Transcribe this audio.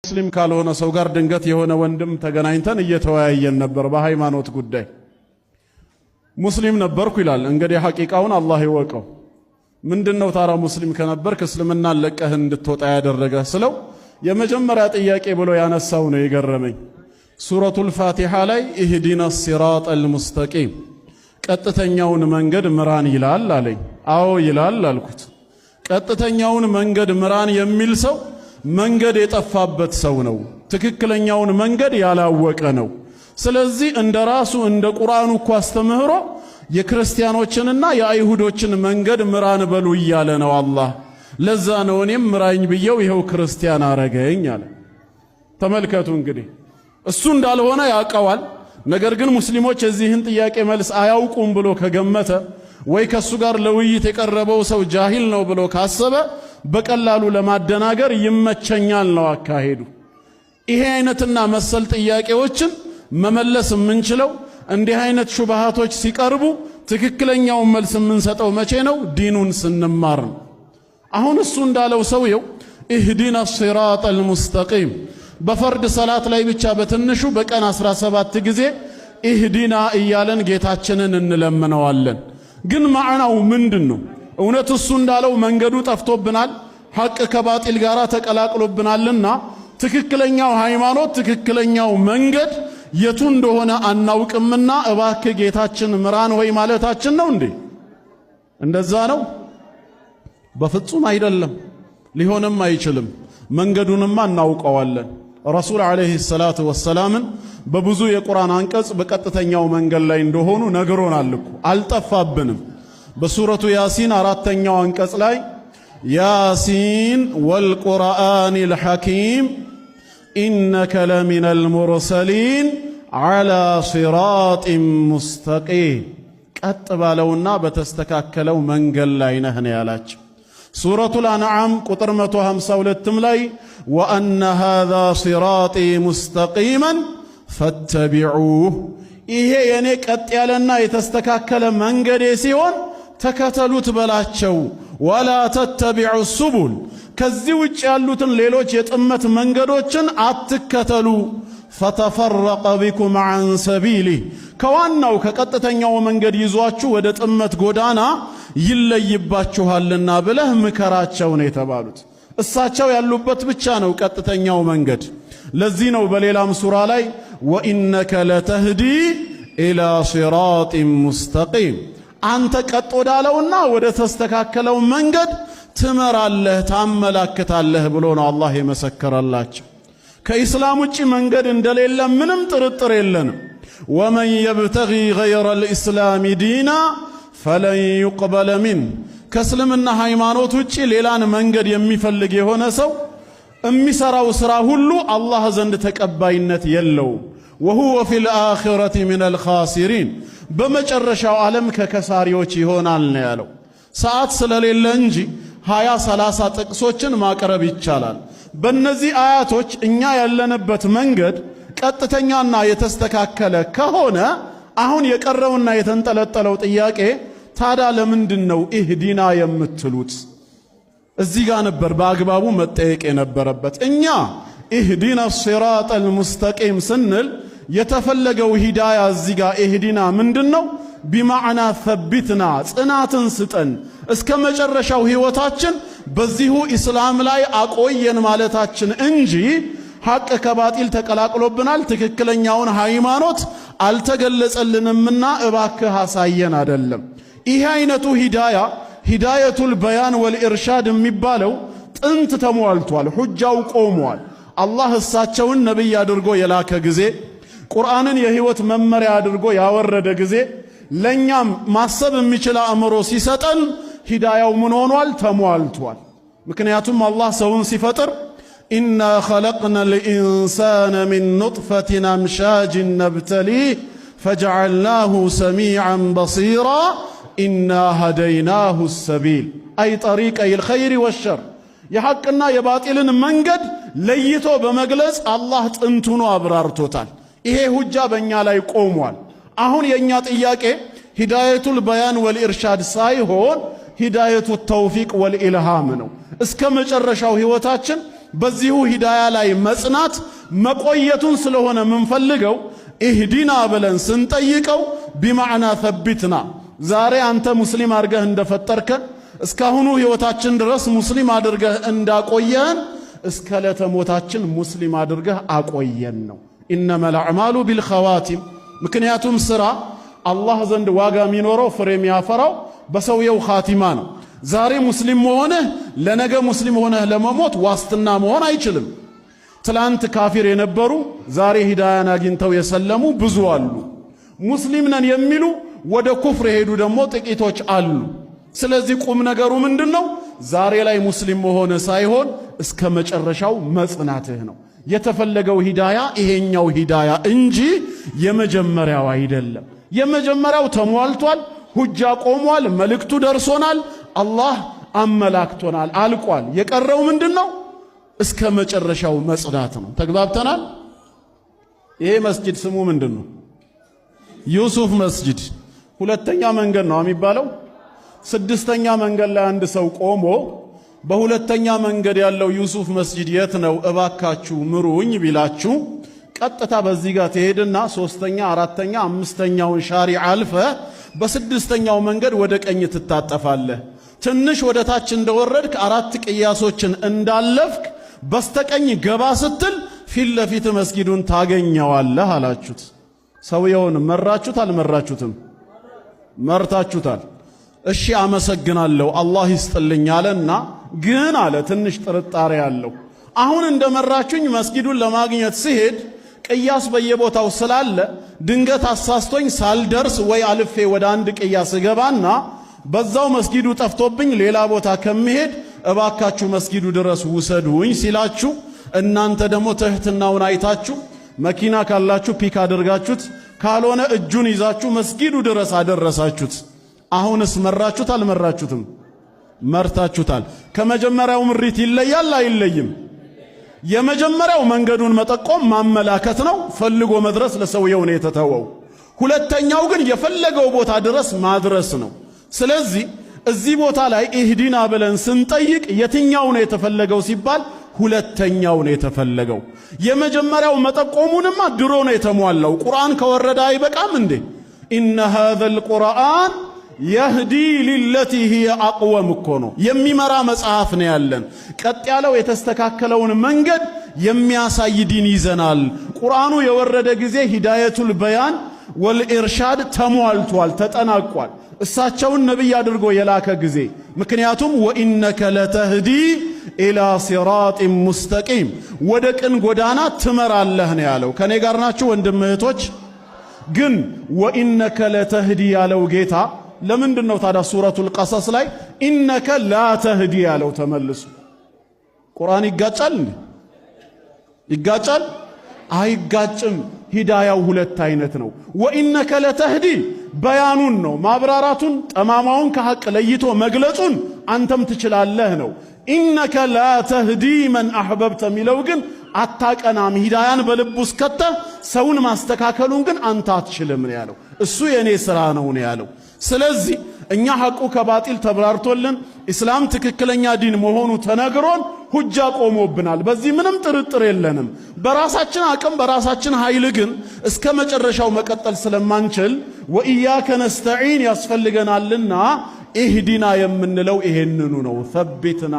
ሙስሊም ካልሆነ ሰው ጋር ድንገት የሆነ ወንድም ተገናኝተን እየተወያየን ነበር በሃይማኖት ጉዳይ። ሙስሊም ነበርኩ ይላል። እንግዲህ ሐቂቃውን አላህ ይወቀው። ምንድነው ታራ ሙስሊም ከነበርክ እስልምና ለቀህ እንድትወጣ ያደረገ ስለው የመጀመሪያ ጥያቄ ብሎ ያነሳው ነው የገረመኝ። ሱረቱል ፋቲሃ ላይ ኢህዲና ሲራጠል ሙስተቂም ቀጥተኛውን መንገድ ምራን ይላል አለኝ። አዎ ይላል አልኩት። ቀጥተኛውን መንገድ ምራን የሚል ሰው መንገድ የጠፋበት ሰው ነው። ትክክለኛውን መንገድ ያላወቀ ነው። ስለዚህ እንደራሱ እንደ ቁርአኑ እኮ አስተምህሮ የክርስቲያኖችንና የአይሁዶችን መንገድ ምራን በሉ እያለ ነው አላህ። ለዛ ነው እኔም ምራኝ ብየው ይኸው ክርስቲያን አረገኝ አለ። ተመልከቱ እንግዲህ እሱ እንዳልሆነ ያውቀዋል። ነገር ግን ሙስሊሞች የዚህን ጥያቄ መልስ አያውቁም ብሎ ከገመተ ወይ ከሱ ጋር ለውይይት የቀረበው ሰው ጃሂል ነው ብሎ ካሰበ በቀላሉ ለማደናገር ይመቸኛል ነው አካሄዱ። ይሄ አይነትና መሰል ጥያቄዎችን መመለስ የምንችለው እንዲህ አይነት ሹብሃቶች ሲቀርቡ ትክክለኛው መልስ የምንሰጠው መቼ ነው? ዲኑን ስንማር ነው። አሁን እሱ እንዳለው ሰውየው ኢህዲና ሲራጠል ሙስተቂም በፈርድ ሰላት ላይ ብቻ በትንሹ በቀን 17 ጊዜ ኢህዲና እያለን ጌታችንን እንለምነዋለን። ግን ማዕናው ምንድነው? እውነት እሱ እንዳለው መንገዱ ጠፍቶብናል፣ ሐቅ ከባጢል ጋር ተቀላቅሎብናልና ትክክለኛው ሃይማኖት ትክክለኛው መንገድ የቱ እንደሆነ አናውቅምና እባክህ ጌታችን ምራን ወይ ማለታችን ነው እንዴ? እንደዛ ነው? በፍጹም አይደለም፣ ሊሆንም አይችልም። መንገዱንማ እናውቀዋለን። ረሱል ዓለይሂ ሰላቱ ወሰላምን በብዙ የቁርአን አንቀጽ በቀጥተኛው መንገድ ላይ እንደሆኑ ነግሮናል እኮ፣ አልጠፋብንም። በሱረቱ ያሲን 4ኛው አንቀጽ ላይ ያሲን ወልቁርአኒል ሐኪም ኢነከ ለሚነል ሙርሰሊን ዐላ ሲራጢን ሙስተቂም ቀጥ ባለውና በተስተካከለው መንገድ ላይ ነህ ነው ያላቸው። ሱረቱል አንዓም ቁጥር 152ም ላይ ወአነ ሃዛ ሲራጢ ሙስተቂመን ፈተቢዑህ ይሄ የኔ ቀጥ ያለና የተስተካከለ መንገዴ ሲሆን ተከተሉት በላቸው። ወላ ተተቢዑ ሱቡል ከዚህ ውጭ ያሉትን ሌሎች የጥመት መንገዶችን አትከተሉ። ፈተፈረቀ ቢኩም ዐን ሰቢሊህ ከዋናው ከቀጥተኛው መንገድ ይዟችሁ ወደ ጥመት ጎዳና ይለይባችኋልና ብለህ ምከራቸው ነው የተባሉት። እሳቸው ያሉበት ብቻ ነው ቀጥተኛው መንገድ። ለዚህ ነው በሌላም ሱራ ላይ ወኢነከ ለተህዲ ኢላ ሲራጢን ሙስተቂም አንተ ቀጥ ወዳለውና ወደ ተስተካከለው መንገድ ትመራለህ ታመላክታለህ ብሎ ነው አላህ የመሰከረላቸው። ከኢስላም ውጪ መንገድ እንደሌለ ምንም ጥርጥር የለንም። ወመን የብተጊ ገይረል ኢስላሚ ዲና ፈለን ዩቅበለ ሚን ከእስልምና ሃይማኖት ውጪ ሌላን መንገድ የሚፈልግ የሆነ ሰው የሚሰራው ስራ ሁሉ አላህ ዘንድ ተቀባይነት የለውም። ወሁወ ፊል አኺረቲ ሚነል ኻሲሪን በመጨረሻው ዓለም ከከሳሪዎች ይሆናል ነው ያለው። ሰዓት ስለሌለ እንጂ 20-30 ጥቅሶችን ማቅረብ ይቻላል። በእነዚህ አያቶች እኛ ያለንበት መንገድ ቀጥተኛና የተስተካከለ ከሆነ አሁን የቀረውና የተንጠለጠለው ጥያቄ ታዲያ ለምንድን ነው ኢህዲና የምትሉት? እዚህ ጋር ነበር በአግባቡ መጠየቅ የነበረበት። እኛ ኢህዲና ሲራጠል ሙስተቂም ስንል የተፈለገው ሂዳያ እዚህ ጋር ኢህዲና ምንድነው? ቢማዕና ሰቢትና ጽናትን ስጠን እስከ መጨረሻው ህይወታችን በዚሁ ኢስላም ላይ አቆየን ማለታችን እንጂ ሐቅ ከባጢል ተቀላቅሎብናል ትክክለኛውን ሃይማኖት አልተገለጸልንምና እባክህ አሳየን አይደለም። ይሄ አይነቱ ሂዳያ ሂዳየቱል በያን ወልኢርሻድ የሚባለው ጥንት ተሟልቷል፣ ሁጃው ቆሟል። አላህ እሳቸውን ነብይ አድርጎ የላከ ጊዜ ቁርአንን የህይወት መመሪያ አድርጎ ያወረደ ጊዜ ለኛም ማሰብ የሚችል አእምሮ ሲሰጠን ሂዳያው ምን ሆኗል? ተሟልቷል። ምክንያቱም አላህ ሰውን ሲፈጥር ኢና ኸለቅነል ኢንሳነ ሚን ኑጥፈቲን አምሻጅን ነብተሊህ ፈጀዐልናሁ ሰሚዐን በሲራ ኢና ሀደይናሁ ሰቢል አይ ጠሪቀል ኸይሪ ወሸር የሐቅና የባጢልን መንገድ ለይቶ በመግለጽ አላህ ጥንቱኑ አብራርቶታል። ይሄ ሁጃ በእኛ ላይ ቆሟል። አሁን የእኛ ጥያቄ ሂዳየቱል በያን ወልኢርሻድ ሳይሆን ሂዳየቱ ተውፊቅ ወልኢልሃም ነው። እስከ መጨረሻው ህይወታችን በዚሁ ሂዳያ ላይ መጽናት መቆየቱን ስለሆነ ምንፈልገው ኢህዲና ብለን ስንጠይቀው ቢማዕና ተቢትና ዛሬ አንተ ሙስሊም አድርገህ እንደፈጠርከ እስካሁኑ ህይወታችን ድረስ ሙስሊም አድርገህ እንዳቆየን እስከ ለተሞታችን ሙስሊም አድርገህ አቆየን ነው። ኢነመል አዕማሉ ቢልኸዋቲም። ምክንያቱም ስራ አላህ ዘንድ ዋጋ የሚኖረው ፍሬ የሚያፈራው በሰውየው ኻቲማ ነው። ዛሬ ሙስሊም መሆንህ ለነገ ሙስሊም ሆነህ ለመሞት ዋስትና መሆን አይችልም። ትላንት ካፊር የነበሩ ዛሬ ሂዳያን አግኝተው የሰለሙ ብዙ አሉ። ሙስሊም ነን የሚሉ ወደ ኩፍር የሄዱ ደግሞ ጥቂቶች አሉ። ስለዚህ ቁም ነገሩ ምንድነው? ዛሬ ላይ ሙስሊም መሆን ሳይሆን እስከ መጨረሻው መጽናትህ ነው። የተፈለገው ሂዳያ ይሄኛው ሂዳያ እንጂ የመጀመሪያው አይደለም። የመጀመሪያው ተሟልቷል፣ ሁጃ ቆሟል፣ መልእክቱ ደርሶናል፣ አላህ አመላክቶናል፣ አልቋል። የቀረው ምንድነው? እስከ መጨረሻው መጽናት ነው። ተግባብተናል? ይሄ መስጂድ ስሙ ምንድነው? ዩሱፍ መስጂድ። ሁለተኛ መንገድ ነው የሚባለው። ስድስተኛ መንገድ ላይ አንድ ሰው ቆሞ በሁለተኛ መንገድ ያለው ዩሱፍ መስጂድ የት ነው እባካችሁ ምሩኝ ቢላችሁ ቀጥታ በዚህ ጋር ትሄድና ሶስተኛ፣ አራተኛ፣ አምስተኛውን ሻሪ አልፈ በስድስተኛው መንገድ ወደ ቀኝ ትታጠፋለህ። ትንሽ ወደ ታች እንደወረድክ አራት ቅያሶችን እንዳለፍክ በስተቀኝ ገባ ስትል ፊት ለፊት መስጊዱን ታገኘዋለህ አላችሁት። ሰውየውን መራችሁት አልመራችሁትም? መርታችሁታል። እሺ አመሰግናለሁ አላህ ይስጥልኝ አለና ግን አለ ትንሽ ጥርጣሬ ያለው አሁን እንደመራችሁኝ መስጊዱን ለማግኘት ሲሄድ ቅያስ በየቦታው ስላለ ድንገት አሳስቶኝ ሳልደርስ ወይ አልፌ ወደ አንድ ቅያስ ገባና በዛው መስጊዱ ጠፍቶብኝ ሌላ ቦታ ከመሄድ እባካችሁ መስጊዱ ድረስ ውሰዱኝ ሲላችሁ እናንተ ደግሞ ትህትናውን አይታችሁ መኪና ካላችሁ ፒክ አድርጋችሁት ካልሆነ እጁን ይዛችሁ መስጊዱ ድረስ አደረሳችሁት። አሁንስ መራችሁት አልመራችሁትም? መርታችሁታል። ከመጀመሪያው ምሪት ይለያል አይለይም? የመጀመሪያው መንገዱን መጠቆም ማመላከት ነው። ፈልጎ መድረስ ለሰውየው ነው የተተወው። ሁለተኛው ግን የፈለገው ቦታ ድረስ ማድረስ ነው። ስለዚህ እዚህ ቦታ ላይ ኢህዲና ብለን ስንጠይቅ የትኛው ነው የተፈለገው ሲባል ሁለተኛው ነው የተፈለገው። የመጀመሪያው መጠቆሙንማ ድሮ ነው የተሟላው። ቁርአን ከወረደ አይበቃም እንዴ? ኢነ ሃዘል ቁርአን የህዲ ሊለቲ ሂየ አቅወም እኮ ነው። የሚመራ መጽሐፍ ነው ያለን። ቀጥ ያለው የተስተካከለውን መንገድ የሚያሳይ ዲን ይዘናል። ቁርአኑ የወረደ ጊዜ ሂዳየቱል በያን ወልኢርሻድ ተሟልቷል፣ ተጠናቋል። እሳቸውን ነብይ አድርጎ የላከ ጊዜ ምክንያቱም ወኢነከ ለተህዲ ኢላ ሲራጢን ሙስተቂም ወደ ቅን ጎዳና ትመራለህ ነው ያለው። ከኔ ጋር ናችሁ ወንድም እህቶች? ግን ወኢነከ ለተህዲ ያለው ጌታ ለምንድነው ታዲያ ሱረቱል ቀሰስ ላይ ኢነከ ላ ተህዲ ያለው? ተመልሱ። ቁርአን ይጋጫል እንዴ? ይጋጫል? አይጋጭም። ሂዳያው ሁለት አይነት ነው። ወኢነከ ለተህዲ በያኑን ነው ማብራራቱን፣ ጠማማውን ከሐቅ ለይቶ መግለጹን አንተም ትችላለህ ነው። ኢነከ ላ ተህዲ መን አህበብተ ሚለው ግን አታቀናም። ሂዳያን በልብ ውስጥ ከተህ ሰውን ማስተካከሉን ግን አንተ አትችልም ነው ያለው። እሱ የኔ ሥራ ነው ነው ያለው። ስለዚህ እኛ ሐቁ ከባጢል ተብራርቶልን ኢስላም ትክክለኛ ዲን መሆኑ ተነግሮን ሁጃ ቆሞብናል። በዚህ ምንም ጥርጥር የለንም። በራሳችን አቅም በራሳችን ኃይል ግን እስከ መጨረሻው መቀጠል ስለማንችል ወኢያከ ነስተዒን ያስፈልገናልና ኢህዲና የምንለው ይሄንኑ ነው። ተቢትና